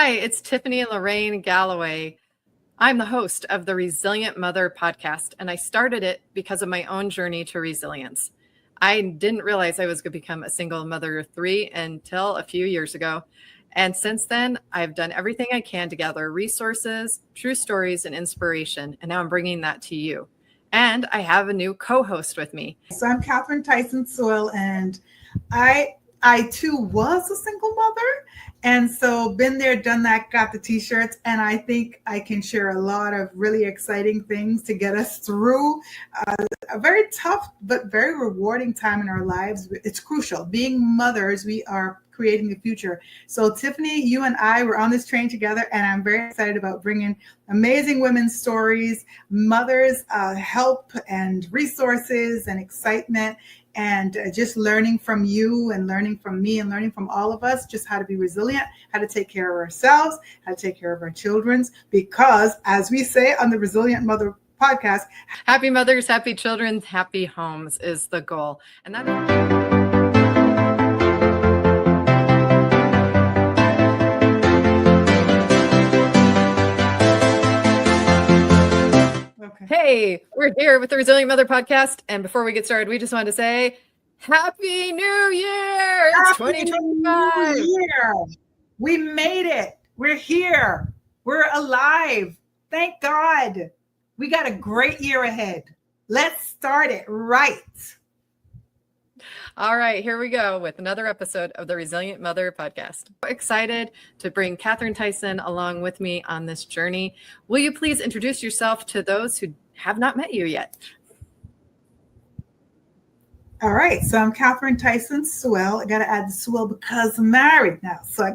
Hi, it's Tiffany Lorraine Galloway. I'm the host of the Resilient Mother podcast, and I started it because of my own journey to resilience. I didn't realize I was going to become a single mother of three until a few years ago. And since then, I've done everything I can to gather resources, true stories, and inspiration. And now I'm bringing that to you. And I have a new co-host with me. So I'm Catherine Tyson Soil, and I too was a single mother, and so been there, done that, got the t-shirts, and I think I can share a lot of really exciting things to get us through a very tough but very rewarding time in our lives. It's crucial. Being mothers, we are creating the future. So Tiffany, you and I were on this train together, and I'm very excited about bringing amazing women's stories, mothers, help and resources and excitement, and just learning from you and learning from me and learning from all of us just how to be resilient, how to take care of ourselves, how to take care of our children, because as we say on the Resilient Mother podcast, happy mothers, happy children, happy homes is the goal. And that Hey, we're here with the Resilient Mother podcast. And before we get started, we just wanted to say Happy New Year! It's 2025. We made it. We're here. We're alive. Thank God. We got a great year ahead. Let's start it right. All right, here we go with another episode of the Resilient Mother podcast. Excited to bring Catherine Tyson along with me on this journey. Will you please introduce yourself to those who have not met you yet? All right, so I'm Catherine Tyson Sewell. I got to add the Sewell because I'm married now. So I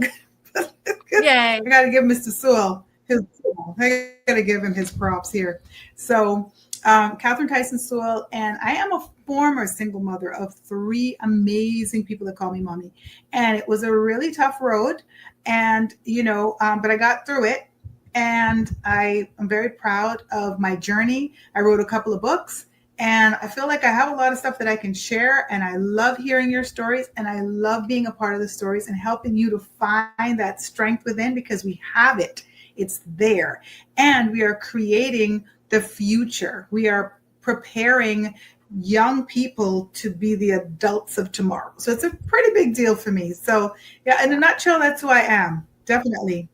got to give Mr. Sewell I got to give him his props here. So Catherine Tyson Sewell, and I am a former single mother of three amazing people that call me mommy. And it was a really tough road, and but I got through it, and I am very proud of my journey. I wrote a couple of books, and I feel like I have a lot of stuff that I can share, and I love hearing your stories, and I love being a part of the stories and helping you to find that strength within, because we have it. It's there. And we are creating the future. We are preparing young people to be the adults of tomorrow. So it's a pretty big deal for me. So yeah, in a nutshell, that's who I am. Definitely.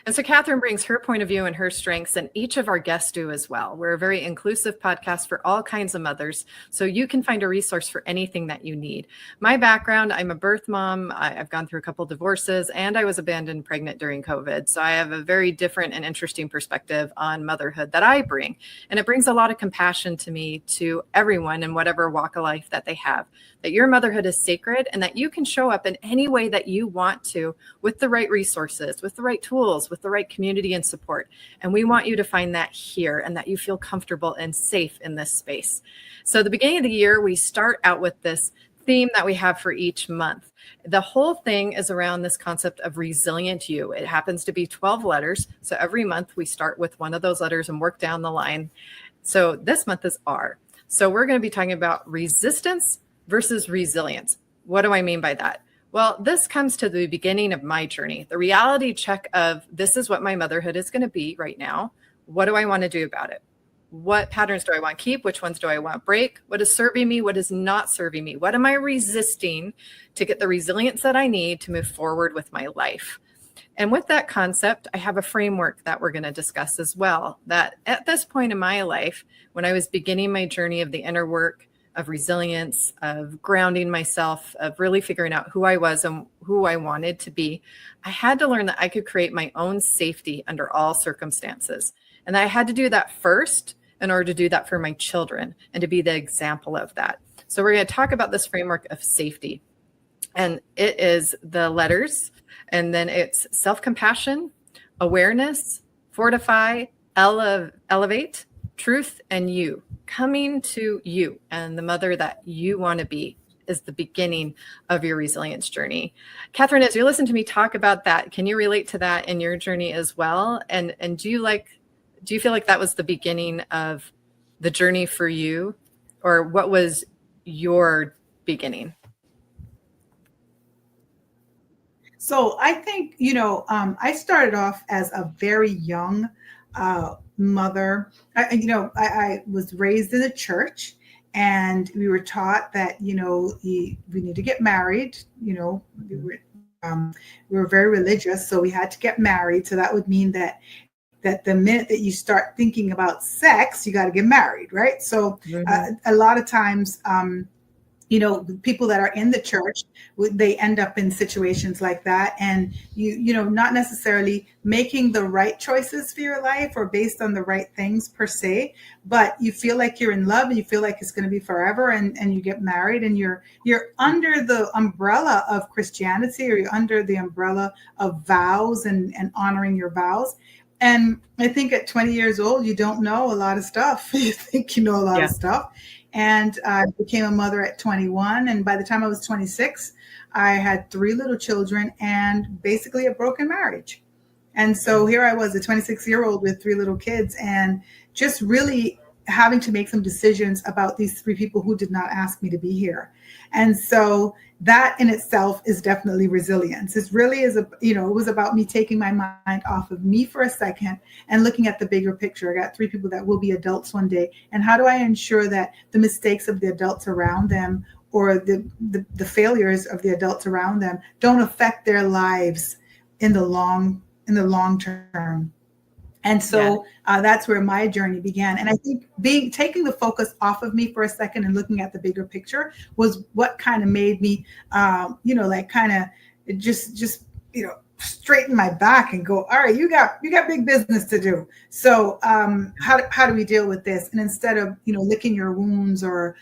And so Catherine brings her point of view and her strengths, and each of our guests do as well. We're a very inclusive podcast for all kinds of mothers, so you can find a resource for anything that you need. My background, I'm a birth mom. I've gone through a couple divorces, and I was abandoned pregnant during COVID. So I have a very different and interesting perspective on motherhood that I bring. And it brings a lot of compassion to me, to everyone in whatever walk of life that they have, that your motherhood is sacred and that you can show up in any way that you want to with the right resources, with the right tools, with the right community and support. And we want you to find that here, and that you feel comfortable and safe in this space. So the beginning of the year, we start out with this theme that we have for each month. The whole thing is around this concept of resilient you. It happens to be 12 letters. So every month we start with one of those letters and work down the line. So this month is R. So we're going to be talking about resistance versus resilience. What do I mean by that? Well, this comes to the beginning of my journey, the reality check of this is what my motherhood is going to be right now. What do I want to do about it? What patterns do I want to keep? Which ones do I want to break? What is serving me? What is not serving me? What am I resisting to get the resilience that I need to move forward with my life? And with that concept, I have a framework that we're going to discuss as well, that at this point in my life, when I was beginning my journey of the inner work, of resilience, of grounding myself, of really figuring out who I was and who I wanted to be, I had to learn that I could create my own safety under all circumstances. And I had to do that first in order to do that for my children and to be the example of that. So we're going to talk about this framework of safety. And it is the letters, and then it's self-compassion, awareness, fortify, elevate, truth, and you. Coming to you and the mother that you want to be is the beginning of your resilience journey. Catherine, as you listen to me talk about that, can you relate to that in your journey as well? And do you feel like that was the beginning of the journey for you, or what was your beginning? So I think, I started off as a very young mother. I was raised in a church, and we were taught that, we need to get married. Um, we were very religious, so we had to get married. So that would mean that the minute that you start thinking about sex, you got to get married, right? So Mm-hmm. a lot of times, people that are in the church, they end up in situations like that, and not necessarily making the right choices for your life or based on the right things per se, but you feel like you're in love and you feel like it's going to be forever, and you get married, and you're under the umbrella of Christianity, or you're under the umbrella of vows and honoring your vows. And I think at 20 years old, you don't know a lot of stuff. You think you know a lot of Yeah. stuff. And I became a mother at 21. And by the time I was 26, I had 3 little children and basically a broken marriage. And so here I was, a 26-year-old with 3 little kids, and just really having to make some decisions about these 3 people who did not ask me to be here. And so that in itself is definitely resilience. It really is it was about me taking my mind off of me for a second and looking at the bigger picture. I got 3 people that will be adults one day. And how do I ensure that the mistakes of the adults around them, or the failures of the adults around them, don't affect their lives in the long term? And so that's where my journey began. And I think taking the focus off of me for a second and looking at the bigger picture was what kind of made me, kind of just straighten my back and go, all right, you got big business to do. So how do we deal with this? And instead of licking your wounds or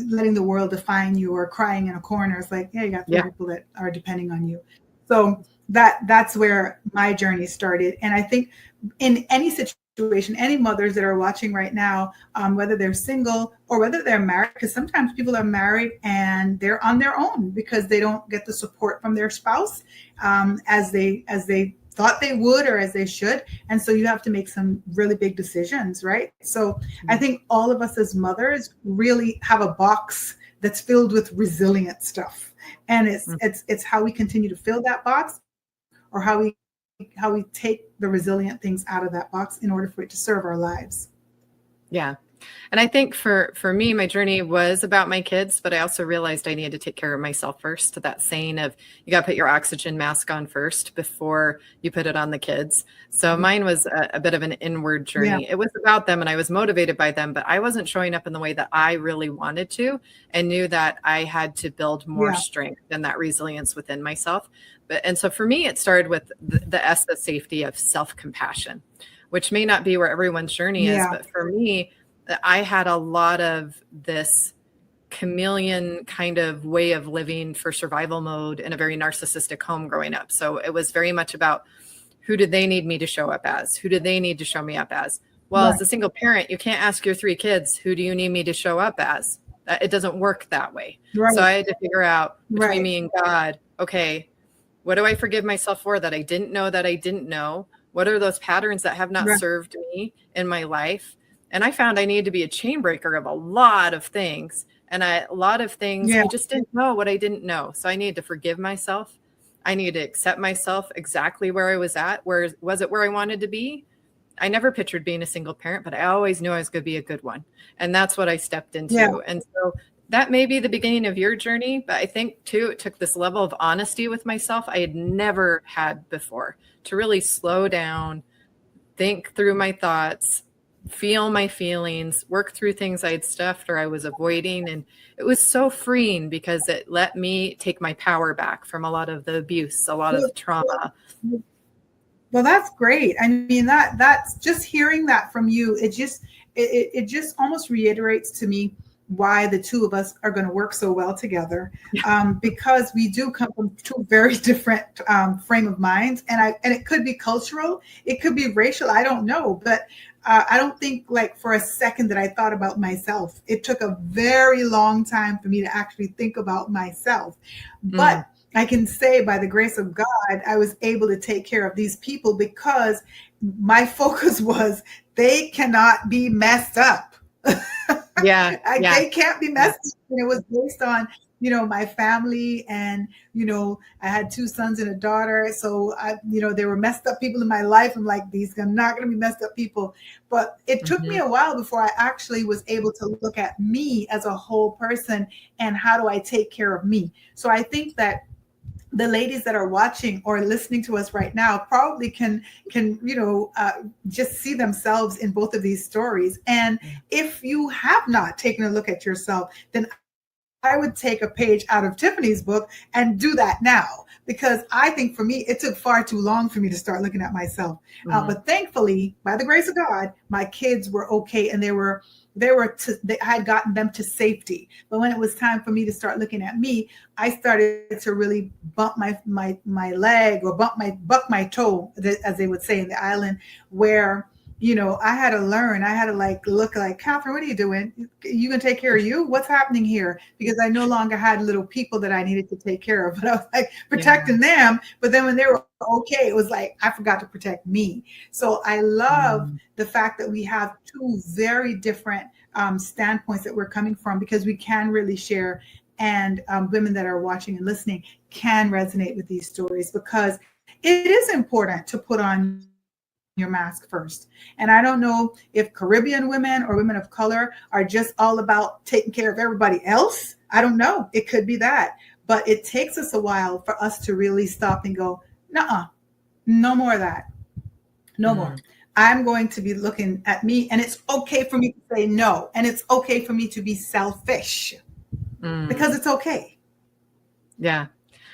letting the world define you, or crying in a corner, it's like, yeah, you got 3 people that are depending on you. So that's where my journey started. And I think in any situation, any mothers that are watching right now, whether they're single or whether they're married, because sometimes people are married and they're on their own because they don't get the support from their spouse as they thought they would, or as they should. And so you have to make some really big decisions, right? So I think all of us as mothers really have a box that's filled with resilient stuff. And it's how we continue to fill that box, or how we take the resilient things out of that box in order for it to serve our lives. Yeah. And I think for me, my journey was about my kids, but I also realized I needed to take care of myself first. That saying of, you got to put your oxygen mask on first before you put it on the kids. So mine was a bit of an inward journey. It was about them and I was motivated by them, but I wasn't showing up in the way that I really wanted to, and knew that I had to build more strength and that resilience within myself. And so for me, it started with the S, the safety of self-compassion, which may not be where everyone's journey is, but for me, I had a lot of this chameleon kind of way of living for survival mode in a very narcissistic home growing up. So it was very much about, who did they need me to show up as? Who did they need to show me up as? Well, as a single parent, you can't ask your 3 kids, who do you need me to show up as? It doesn't work that way. So I had to figure out between me and God, okay, what do I forgive myself for that I didn't know? What are those patterns that have not served me in my life? And I found I needed to be a chain breaker of a lot of things. And a lot of things, I just didn't know what I didn't know. So I needed to forgive myself. I needed to accept myself exactly where I was at. Where was it where I wanted to be? I never pictured being a single parent, but I always knew I was going to be a good one. And that's what I stepped into. And so that may be the beginning of your journey. But I think, too, it took this level of honesty with myself I had never had before, to really slow down, think through my thoughts, feel my feelings, work through things I had stuffed or I was avoiding. And it was so freeing because it let me take my power back from a lot of the abuse, a lot of the trauma. Well, that's great. I mean, that's just hearing that from you. It just almost reiterates to me why the 2 of us are going to work so well together, because we do come from 2 very different frame of minds, and it could be cultural, it could be racial, I don't know, but I don't think like for a second that I thought about myself. It took a very long time for me to actually think about myself, but I can say by the grace of God, I was able to take care of these people because my focus was, they cannot be messed up. They can't be messed up. And it was based on my family, and, I had 2 sons and a daughter. So there were messed up people in my life. I'm like, these are not going to be messed up people. But it took me a while before I actually was able to look at me as a whole person and how do I take care of me. So I think that the ladies that are watching or listening to us right now probably can just see themselves in both of these stories. And if you have not taken a look at yourself, then I would take a page out of Tiffany's book and do that now, because I think for me, it took far too long for me to start looking at myself. But thankfully, by the grace of God, my kids were okay, and I had gotten them to safety. But when it was time for me to start looking at me, I started to really bump my leg, or buck my toe, as they would say in the island, where I had to learn. I had to look like, Catherine, what are you doing? You gonna take care of you? What's happening here? Because I no longer had little people that I needed to take care of. But I was like protecting them. But then when they were okay, it was like I forgot to protect me. So I love the fact that we have 2 very different standpoints that we're coming from, because we can really share, and women that are watching and listening can resonate with these stories, because it is important to put on your mask first. And I don't know if Caribbean women or women of color are just all about taking care of everybody else. I don't know. It could be that. But it takes us a while for us to really stop and go, nuh-uh, no more of that. No more. I'm going to be looking at me, and it's okay for me to say no. And it's okay for me to be selfish, because it's okay. Yeah.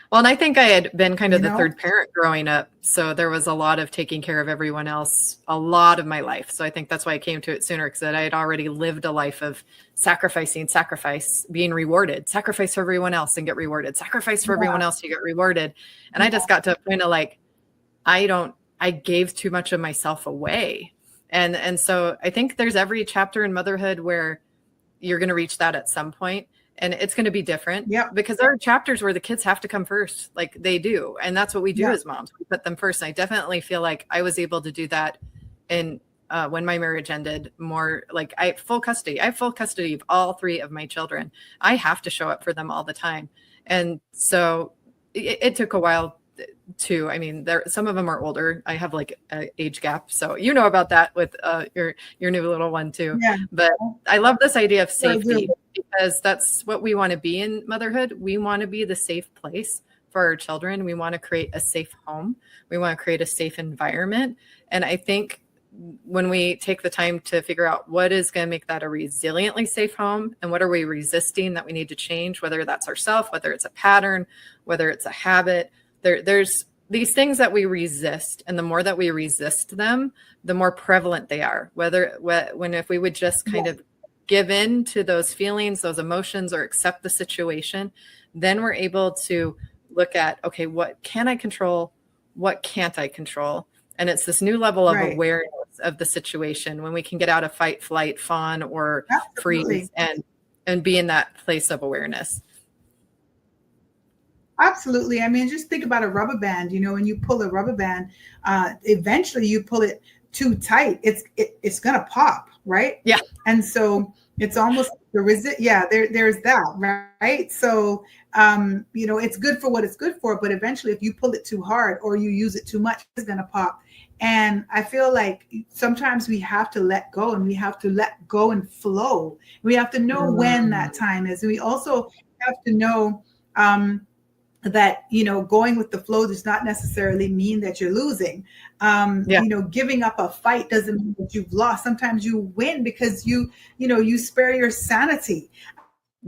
Well, and I think I had been kind of the third parent growing up. So there was a lot of taking care of everyone else a lot of my life. So I think that's why I came to it sooner, because I had already lived a life of sacrifice, being rewarded, sacrifice for everyone else and get rewarded, sacrifice for everyone else, you get rewarded. And I just got to a point of like, I gave too much of myself away. And so I think there's every chapter in motherhood where you're going to reach that at some point. And it's going to be different because there are chapters where the kids have to come first, like they do. And that's what we do as moms. We put them first. And I definitely feel like I was able to do that in when my marriage ended. More like I have full custody of all 3 of my children. I have to show up for them all the time. And so it took a while too. I mean, some of them are older. I have like an age gap. So you know about that with your new little one too. Yeah. But I love this idea of safety, because that's what we want to be in motherhood. We want to be the safe place for our children. We want to create a safe home. We want to create a safe environment. And I think when we take the time to figure out what is going to make that a resiliently safe home, and what are we resisting that we need to change, whether that's ourselves, whether it's a pattern, whether it's a habit, there's these things that we resist. And the more that we resist them, the more prevalent they are. If we would just kind of give in to those feelings, those emotions, or accept the situation, then we're able to look at, okay, what can I control? What can't I control? And it's this new level of awareness of the situation when we can get out of fight, flight, fawn, or freeze and be in that place of awareness. Absolutely. I mean, just think about a rubber band. When you pull a rubber band, eventually you pull it too tight, it's gonna pop, right? Yeah. And so it's almost there's that, right? So it's good for what it's good for, but eventually if you pull it too hard or you use it too much, it's gonna pop. And I feel like sometimes we have to let go, and we have to let go and flow. We have to know when that time is. And we also have to know that going with the flow does not necessarily mean that you're losing. Giving up a fight doesn't mean that you've lost. Sometimes you win because you spare your sanity.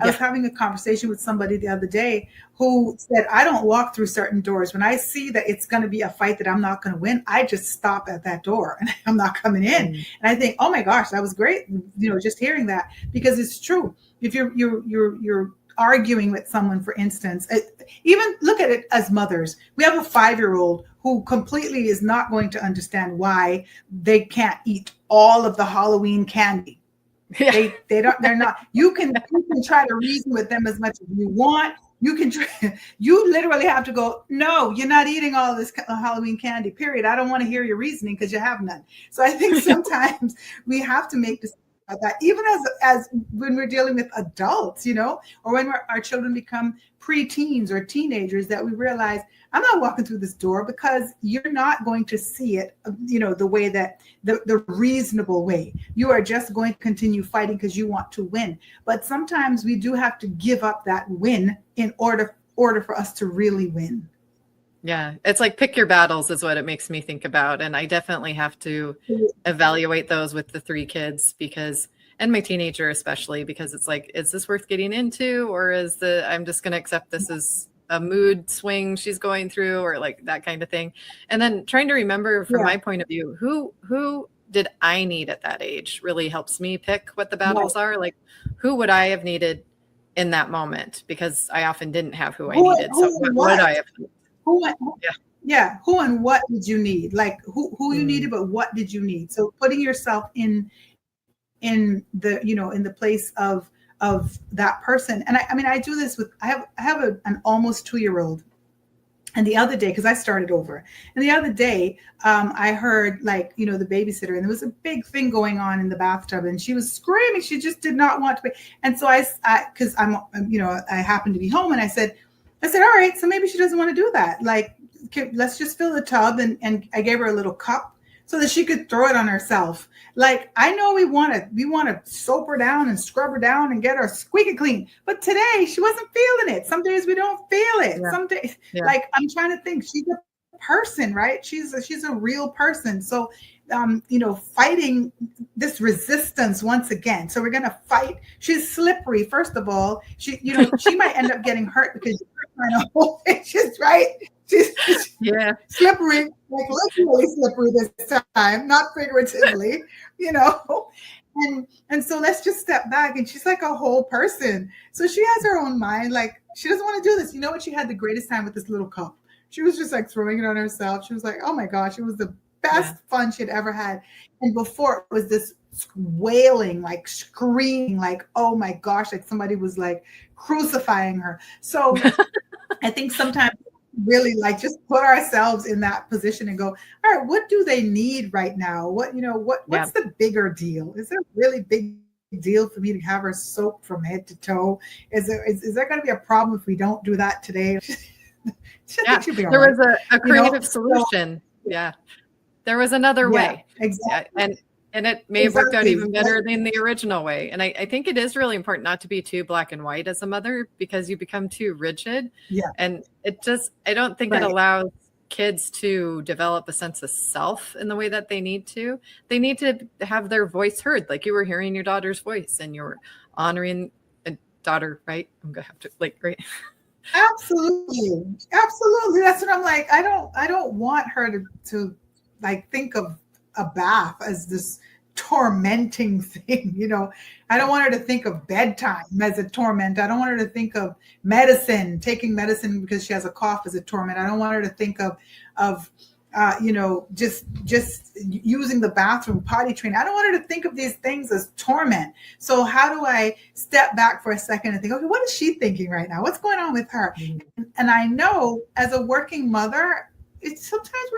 I was having a conversation with somebody the other day who said, I don't walk through certain doors. When I see that it's going to be a fight that I'm not going to win, I just stop at that door and I'm not coming in. And I think, oh my gosh, that was great. Just hearing that, because it's true. If you're arguing with someone, for instance, even look at it as mothers. We have a 5-year-old who completely is not going to understand why they can't eat all of the Halloween candy. Yeah. They're not. You can try to reason with them as much as you want. You literally have to go, no, you're not eating all this Halloween candy, period. I don't want to hear your reasoning because you have none. So I think sometimes we have to make decisions that, even as when we're dealing with adults, or when our children become preteens or teenagers, that we realize I'm not walking through this door because you're not going to see it, the way that the reasonable way. You are just going to continue fighting because you want to win. But sometimes we do have to give up that win in order for us to really win. Yeah, it's like pick your battles is what it makes me think about. And I definitely have to evaluate those with the 3 kids and my teenager especially, because it's like, is this worth getting into, or I'm just going to accept this as a mood swing she's going through, or like that kind of thing. And then trying to remember from my point of view, who did I need at that age really helps me pick what the battles are. Like, who would I have needed in that moment? Because I often didn't have who I needed. So what would I have needed? Who and what did you need? Like who you needed, but what did you need? So putting yourself in the in the place of that person. And I do this with I have an almost 2-year-old. And the other day, because I started over, and the other day I heard the babysitter, and there was a big thing going on in the bathtub, and she was screaming. She just did not want to be. And so I because I happened to be home, and I said, all right, so maybe she doesn't want to do that. Like, let's just fill the tub. And I gave her a little cup so that she could throw it on herself. Like, I know we want to soap her down and scrub her down and get her squeaky clean. But today she wasn't feeling it. Some days we don't feel it. Yeah. Some days, like, I'm trying to think, she's a person, right? She's a real person. So, fighting this resistance once again. So we're going to fight. She's slippery. First of all, she might end up getting hurt because you're trying to hold it. She's right. She's slippery, like literally slippery this time, not figuratively, And so let's just step back. And she's like a whole person. So she has her own mind. Like, she doesn't want to do this. You know what? She had the greatest time with this little cup. She was just like throwing it on herself. She was like, oh my gosh, it was the best fun she'd ever had. And before it was this wailing, like screaming, like, oh my gosh, like somebody was like crucifying her. So I think sometimes really like just put ourselves in that position and go, all right, what do they need right now? What's the bigger deal? Is there a really big deal for me to have her soaked from head to toe? Is there going to be a problem if we don't do that today? There was a creative solution. There was another way. Exactly. And it may have worked out even better than the original way. And I think it is really important not to be too black and white as a mother, because you become too rigid. Yeah. And I don't think it allows kids to develop a sense of self in the way that they need to. They need to have their voice heard. Like, you were hearing your daughter's voice and you're honoring a daughter, right? I'm going to have to right. Absolutely. That's what I'm like. I don't want her to like think of a bath as this tormenting thing. I don't want her to think of bedtime as a torment. I don't want her to think of taking medicine because she has a cough as a torment. I don't want her to think of just using the bathroom, potty training. I don't want her to think of these things as torment. So how do I step back for a second and think, okay, what is she thinking right now? What's going on with her? Mm-hmm. And I know as a working mother, sometimes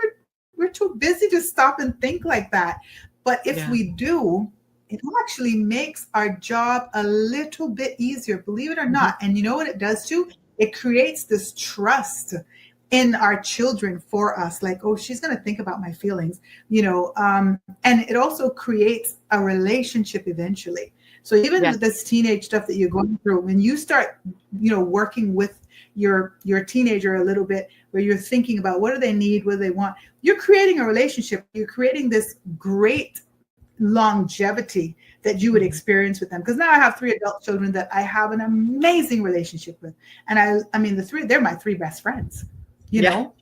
we're too busy to stop and think like that. But if we do, it actually makes our job a little bit easier, believe it or not. And you know what it does too? It creates this trust in our children for us. Like, oh, she's going to think about my feelings, and it also creates a relationship eventually. So even with this teenage stuff that you're going through, when you start, working with your teenager a little bit, where you're thinking about what do they need, what do they want, you're creating a relationship. You're creating this great longevity that you would experience with them. Because now I have 3 adult children that I have an amazing relationship with. And I mean, they're my 3 best friends, know?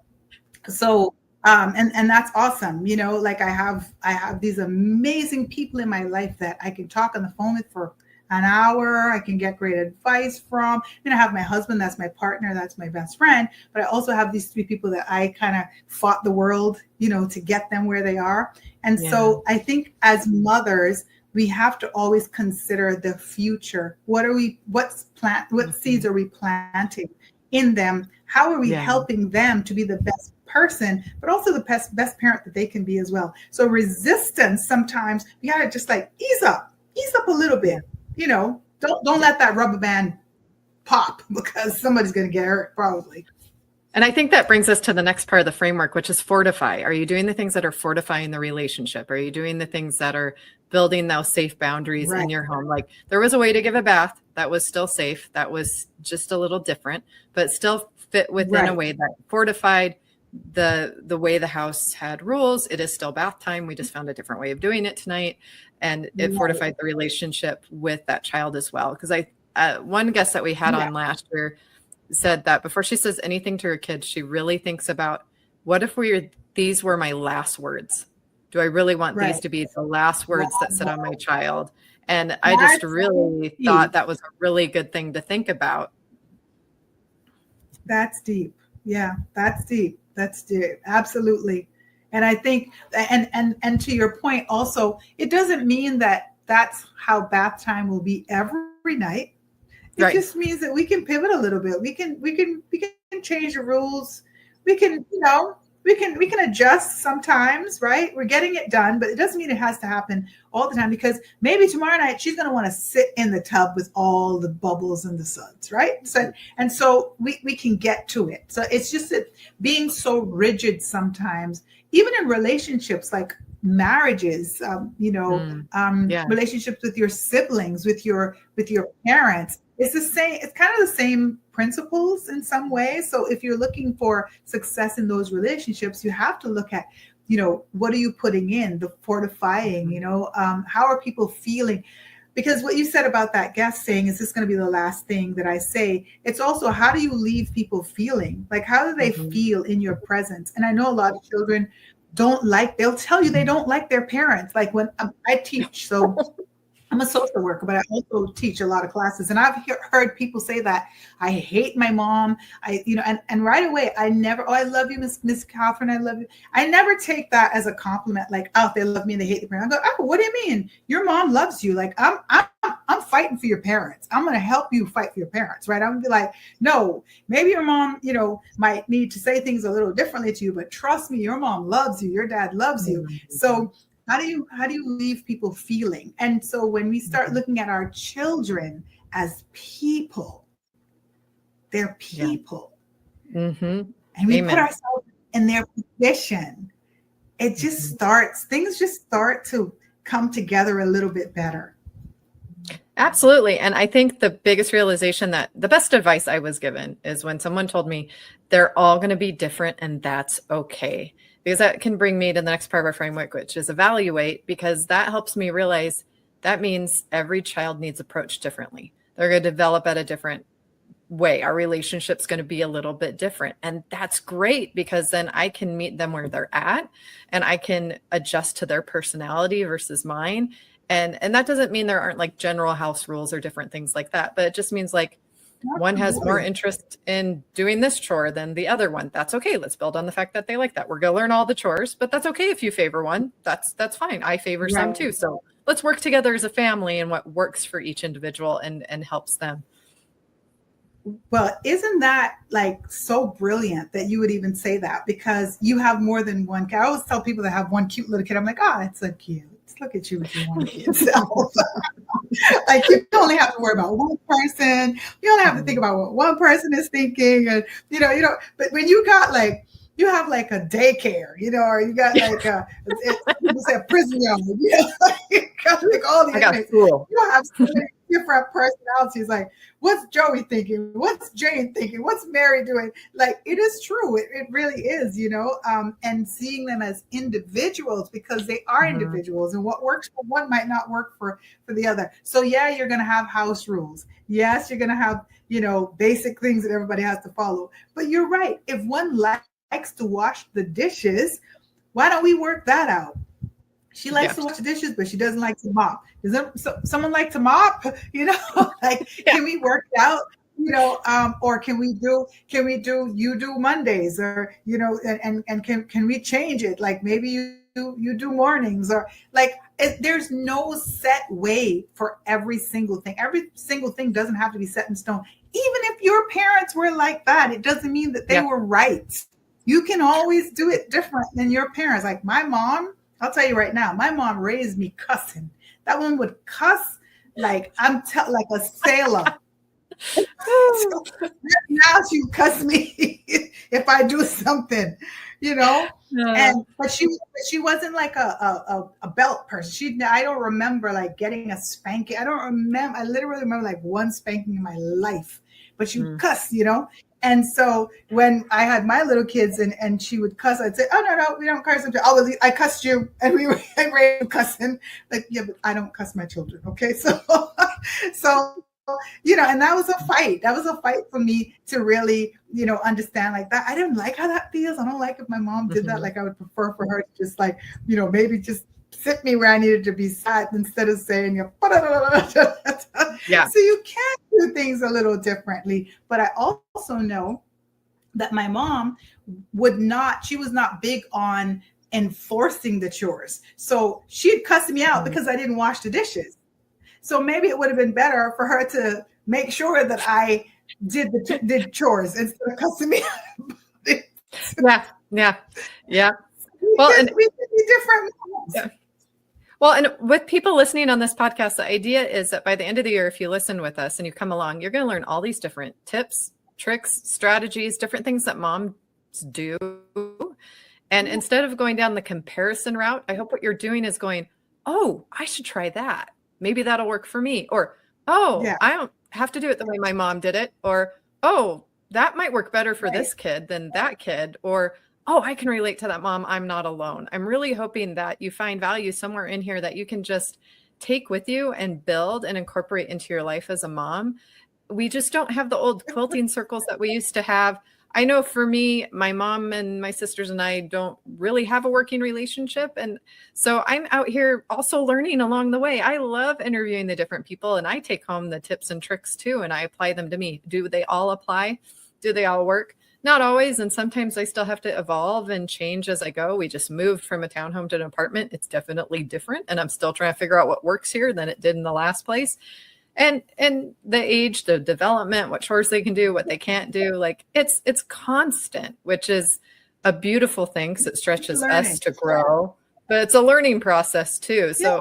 So, and that's awesome. Like I have these amazing people in my life that I can talk on the phone with for an hour. I can get great advice from. I have my husband, that's my partner, that's my best friend. But I also have these 3 people that I kind of fought the world, to get them where they are. And so I think as mothers, we have to always consider the future. What seeds are we planting in them? How are we helping them to be the best person, but also the best parent that they can be as well? So resistance, sometimes we gotta just like ease up. ease up a little bit. Don't let that rubber band pop, because somebody's going to get hurt probably. And I think that brings us to the next part of the framework, which is fortify. Are you doing the things that are fortifying the relationship? Are you doing the things that are building those safe boundaries in your home? Like, there was a way to give a bath that was still safe. That was just a little different, but still fit within a way that fortified the way the house had rules. It is still bath time. We just found a different way of doing it tonight. And it fortified the relationship with that child as well. Because one guest that we had on last year said that before she says anything to her kids, she really thinks about, what if these were my last words? Do I really want these to be the last words that sit on my child? And I just really thought that was a really good thing to think about. That's deep. Yeah, that's deep. That's deep. Absolutely. And I think, and to your point also, it doesn't mean that that's how bath time will be every night. It just means that we can pivot a little bit. We can change the rules. We can adjust sometimes, right? We're getting it done, but it doesn't mean it has to happen all the time, because maybe tomorrow night she's going to want to sit in the tub with all the bubbles and the suds, right? So we can get to it. So it's just that being so rigid sometimes, even in relationships like marriages, relationships with your siblings, with your parents, it's the same. It's kind of the same principles in some ways. So if you're looking for success in those relationships, you have to look at, what are you putting in, the fortifying, how are people feeling? Because what you said about that guest saying, is this going to be the last thing that I say? It's also, how do you leave people feeling? Like, how do they feel in your presence? And I know a lot of children they'll tell you they don't like their parents. Like, when I teach, so I'm a social worker, but I also teach a lot of classes. And I've heard people say that, I hate my mom. And right away, I never, I love you, Miss Catherine, I love you. I never take that as a compliment, like, oh, they love me and they hate the parent. I go, oh, what do you mean? Your mom loves you. Like, I'm fighting for your parents. I'm going to help you fight for your parents, right? I'm going to be like, no, maybe your mom, might need to say things a little differently to you, but trust me, your mom loves you. Your dad loves you. So how do you leave people feeling? And so when we start looking at our children as people, they're people, and we put ourselves in their position, it just things just start to come together a little bit better. Absolutely. And I think the biggest realization, that the best advice I was given, is when someone told me they're all going to be different and that's okay. Because that can bring me to the next part of our framework, which is evaluate, because that helps me realize that means every child needs approached differently. They're going to develop at a different way. Our relationship's going to be a little bit different. And that's great, because then I can meet them where they're at and I can adjust to their personality versus mine. And that doesn't mean there aren't like general house rules or different things like that, but it just means like, one has more interest in doing this chore than the other one. That's okay. Let's build on the fact that they like that. We're going to learn all the chores, but that's okay if you favor one. That's fine. I favor some too. So let's work together as a family and what works for each individual and helps them. Well, isn't that like so brilliant that you would even say that? Because you have more than one kid. I always tell people that have one cute little kid, I'm like, oh, it's so cute. Look at you with your one kid self. Like, you only have to worry about one person. You only have to think about what one person is thinking, and But when you got like, you have like a daycare, or you got like people say a prison yard. You got like all these. You have so many different personalities. Like, what's Joey thinking? What's Jane thinking? What's Mary doing? Like, it is true. It really is, and seeing them as individuals, because they are individuals, and what works for one might not work for the other. So yeah, you're going to have house rules. Yes, you're going to have, basic things that everybody has to follow. But you're right. If one likes to wash the dishes, why don't we work that out? She likes to wash the dishes, but she doesn't like to mop. Does someone like to mop? Can we work it out? Or can we do you do Mondays, or and can we change it? Like, maybe you do mornings, or like, there's no set way for every single thing. Every single thing doesn't have to be set in stone. Even if your parents were like that, it doesn't mean that they were right. You can always do it different than your parents. Like my mom, I'll tell you right now, my mom raised me cussing. That one would cuss like like a sailor. So now she would cuss me if I do something, you know. But she wasn't like a belt person. I don't remember like getting a spanking. I don't remember. I literally remember like one spanking in my life. But she would cuss, you know. And so when I had my little kids and she would cuss, I'd say, "Oh no, we don't curse." Oh, I cussed you, and we were cussing. Like, yeah, but I don't cuss my children. Okay, so you know, and that was a fight. That was a fight for me to really, you know, understand like that. I didn't like how that feels. I don't like if my mom did that. Like I would prefer for her to just like, you know, maybe just sit me where I needed to be sat instead of saying, yeah. So you can do things a little differently. But I also know that my mom she was not big on enforcing the chores. So she'd cuss me out because I didn't wash the dishes. So maybe it would have been better for her to make sure that I did chores instead of cussing me out. Yeah. Well, and we can be different. Yeah. Well, and with people listening on this podcast, the idea is that by the end of the year, if you listen with us and you come along, you're going to learn all these different tips, tricks, strategies, different things that moms do. And instead of going down the comparison route, I hope what you're doing is going, oh, I should try that. Maybe that'll work for me. Or, I don't have to do it the way my mom did it. Or, oh, that might work better for this kid than that kid. Or, oh, I can relate to that mom. I'm not alone. I'm really hoping that you find value somewhere in here that you can just take with you and build and incorporate into your life as a mom. We just don't have the old quilting circles that we used to have. I know for me, my mom and my sisters and I don't really have a working relationship. And so I'm out here also learning along the way. I love interviewing the different people and I take home the tips and tricks too, and I apply them to me. Do they all apply? Do they all work? Not always. And sometimes I still have to evolve and change as I go. We just moved from a townhome to an apartment. It's definitely different. And I'm still trying to figure out what works here than it did in the last place. And the age, the development, what chores they can do, what they can't do, like it's constant, which is a beautiful thing because it stretches us to grow, but it's a learning process too. So,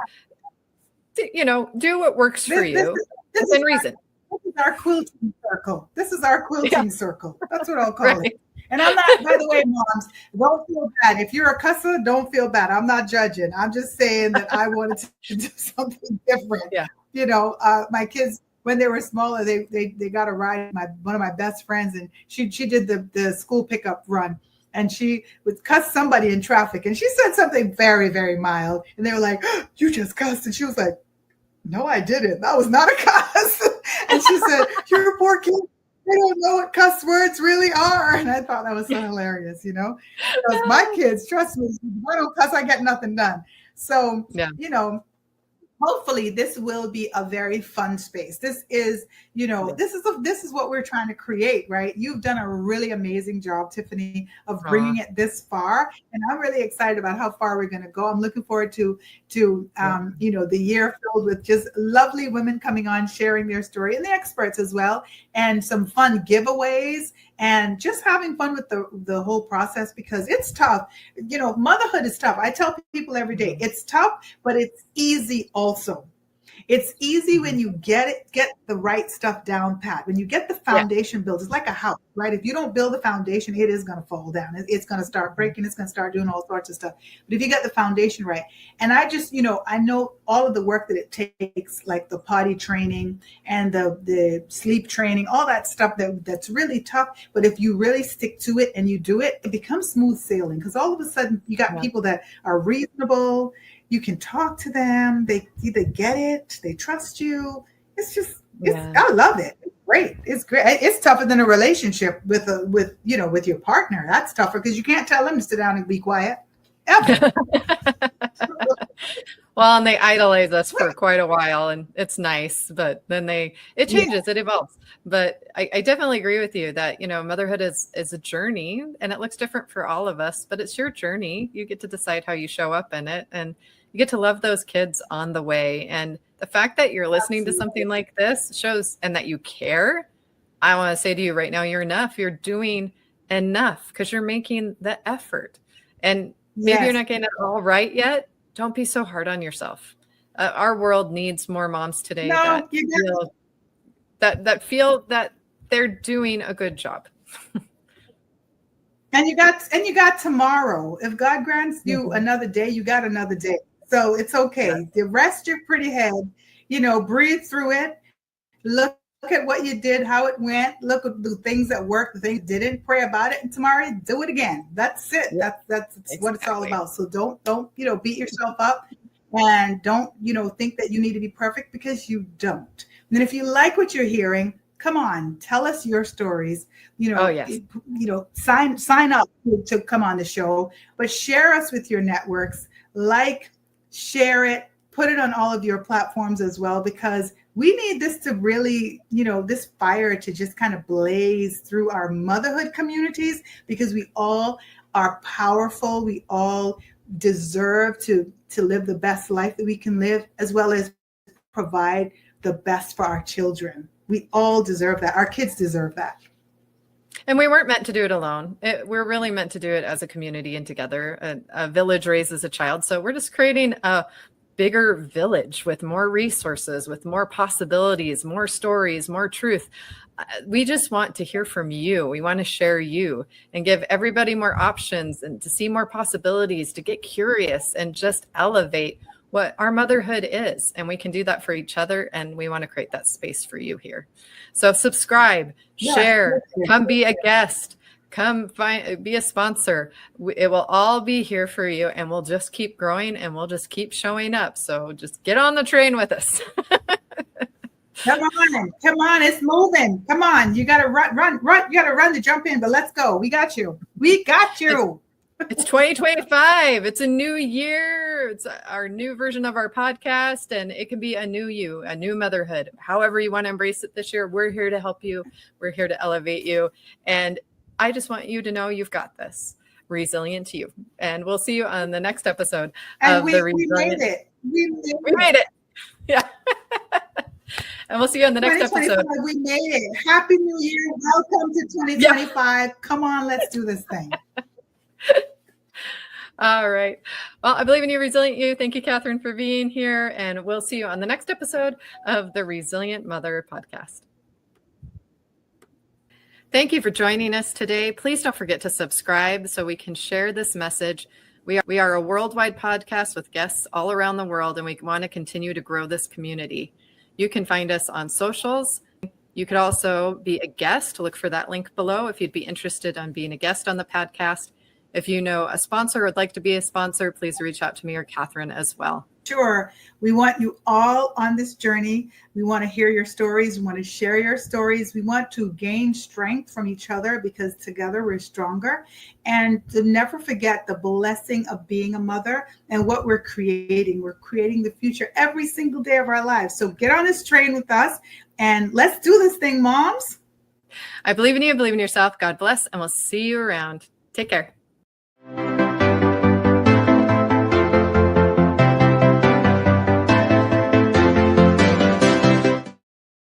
you know, do what works for you within reason. This is our quilting circle. This is our quilting circle. That's what I'll call it. And I'm not, by the way, moms, don't feel bad. If you're a cusser, don't feel bad. I'm not judging. I'm just saying that I wanted to do something different. Yeah. You know, my kids, when they were smaller, they got a ride. One of my best friends, and she did the school pickup run, and she would cuss somebody in traffic, and she said something very, very mild, and they were like, oh, "You just cussed," and she was like, "No, I didn't. That was not a cuss." And she said, "You're a poor kid. They don't know what cuss words really are." And I thought that was so hilarious, you know, because my kids, trust me, if I don't cuss, I get nothing done. So, you know, hopefully this will be a very fun space. This is, you know, this is what we're trying to create, right? You've done a really amazing job, Tiffany, of bringing it this far. And I'm really excited about how far we're going to go. I'm looking forward to you know, the year filled with just lovely women coming on, sharing their story, and the experts as well, and some fun giveaways, and just having fun with the whole process, because it's tough. You know, motherhood is tough. I tell people every day, it's tough, but it's easy also. It's easy when you get the right stuff down pat. When you get the foundation built, it's like a house, right? If you don't build the foundation, it is going to fall down. It's going to start breaking. It's going to start doing all sorts of stuff. But if you get the foundation right, and I just, you know, I know all of the work that it takes, like the potty training and the sleep training, all that stuff that's really tough. But if you really stick to it and you do it, it becomes smooth sailing, because all of a sudden you got people that are reasonable. You can talk to them. They get it. They trust you. It's just, I love it. It's great. It's great. It's tougher than a relationship with your partner. That's tougher because you can't tell them to sit down and be quiet. Ever. Well, and they idolize us for quite a while, and it's nice, but then it changes, it evolves. But I definitely agree with you that, you know, motherhood is a journey, and it looks different for all of us, but it's your journey. You get to decide how you show up in it, and you get to love those kids on the way. And the fact that you're listening to something like this shows, and that you care. I want to say to you right now, you're enough. You're doing enough because you're making the effort. And maybe you're not getting it all right yet. Don't be so hard on yourself. Our world needs more moms today No, that feel that they're doing a good job. And you got tomorrow. If God grants you another day, you got another day. So it's okay. The rest your pretty head, breathe through it. Look at what you did, how it went. Look at the things that worked, the things that didn't. Pray about it, and tomorrow do it again. That's it. That's exactly what it's all about. So don't beat yourself up, and don't think that you need to be perfect, because you don't. And then if you like what you're hearing, come on, tell us your stories. Sign up to come on the show, but share us with your networks. Share it, put it on all of your platforms as well, because we need this to really, this fire to just kind of blaze through our motherhood communities, because we all are powerful. We all deserve to live the best life that we can live, as well as provide the best for our children. We all deserve that. Our kids deserve that. And we weren't meant to do it alone. We're really meant to do it as a community and together. A village raises a child. So we're just creating a bigger village with more resources, with more possibilities, more stories, more truth. We just want to hear from you. We want to share you and give everybody more options, and to see more possibilities, to get curious and just elevate what our motherhood is. And we can do that for each other. And we want to create that space for you here. So subscribe, share, come be a guest, come be a sponsor. It will all be here for you, and we'll just keep growing, and we'll just keep showing up. So just get on the train with us. Come on, it's moving. Come on, you got to run. You got to run to jump in, but let's go. We got you. It's 2025. It's a new year. It's our new version of our podcast, and it can be a new you, a new motherhood. However you want to embrace it this year, we're here to help you. We're here to elevate you. And I just want you to know you've got this. Resilient to you. And we'll see you on the next episode of The Resilient. We made it. Yeah. And we'll see you on the next episode. We made it. Happy New Year. Welcome to 2025. Yeah. Come on, let's do this thing. All right. Well, I believe in you, Resilient You. Thank you, Catherine, for being here. And we'll see you on the next episode of the Resilient Mother Podcast. Thank you for joining us today. Please don't forget to subscribe so we can share this message. We are a worldwide podcast with guests all around the world, and we want to continue to grow this community. You can find us on socials. You could also be a guest. Look for that link below if you'd be interested in being a guest on the podcast. If you know a sponsor or would like to be a sponsor, please reach out to me or Catherine as well. Sure. We want you all on this journey. We want to hear your stories. We want to share your stories. We want to gain strength from each other, because together we're stronger. And to never forget the blessing of being a mother and what we're creating. We're creating the future every single day of our lives. So get on this train with us, and let's do this thing, moms. I believe in you. Believe in yourself. God bless. And we'll see you around. Take care.